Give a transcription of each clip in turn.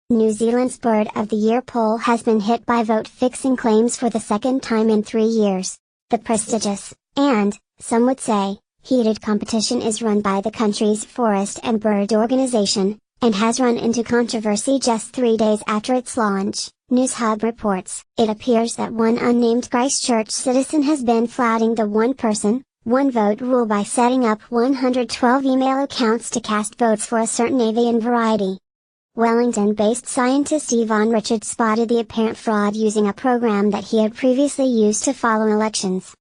New Zealand's Bird of the Year poll has been hit by vote-fixing claims for the second time in 3 years. The prestigious, and, some would say, heated competition is run by the country's Forest and Bird Organisation, and has run into controversy just 3 days after its launch, NewsHub reports. It appears that one unnamed Christchurch citizen has been flouting the one person, one vote rule by setting up 112 email accounts to cast votes for a certain avian variety. Wellington-based scientist Yvonne Richards spotted the apparent fraud using a program that he had previously used to follow elections.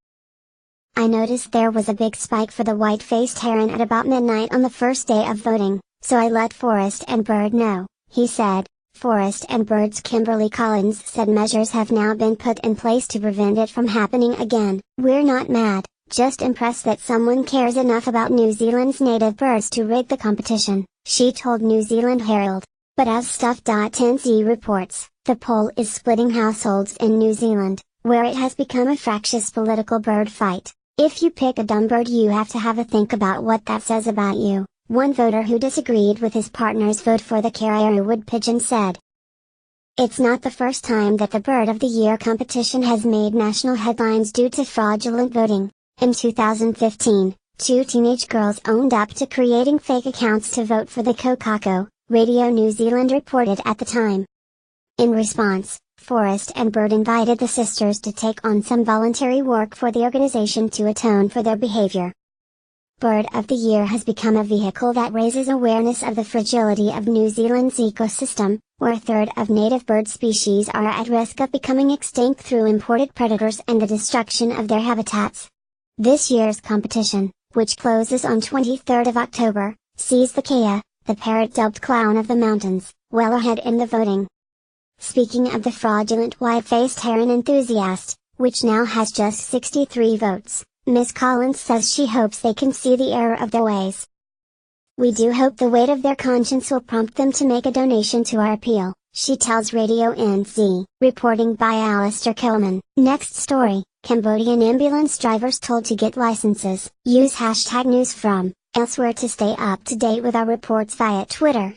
"I noticed there was a big spike for the white-faced heron at about midnight on the first day of voting, so I let Forest and Bird know," he said. Forest and Bird's Kimberly Collins said measures have now been put in place to prevent it from happening again. "We're not mad, just impressed that someone cares enough about New Zealand's native birds to rig the competition," she told New Zealand Herald. But as Stuff.NZ reports, the poll is splitting households in New Zealand, where it has become a fractious political bird fight. "If you pick a dumb bird, you have to have a think about what that says about you," one voter who disagreed with his partner's vote for the carrier wood pigeon said. It's not the first time that the Bird of the Year competition has made national headlines due to fraudulent voting. In 2015, 2 teenage girls owned up to creating fake accounts to vote for the Kokako, Radio New Zealand reported at the time. In response, Forest and Bird invited the sisters to take on some voluntary work for the organisation to atone for their behaviour. Bird of the Year has become a vehicle that raises awareness of the fragility of New Zealand's ecosystem, where a third of native bird species are at risk of becoming extinct through imported predators and the destruction of their habitats. This year's competition, which closes on 23rd of October, sees the kea, the parrot dubbed Clown of the Mountains, well ahead in the voting. Speaking of the fraudulent white-faced heron enthusiast, which now has just 63 votes, Ms. Collins says she hopes they can see the error of their ways. "We do hope the weight of their conscience will prompt them to make a donation to our appeal," she tells Radio NZ, reporting by Alistair Kilman. Next story, Cambodian ambulance drivers told to get licenses. Use #NewsFrom, elsewhere to stay up to date with our reports via Twitter.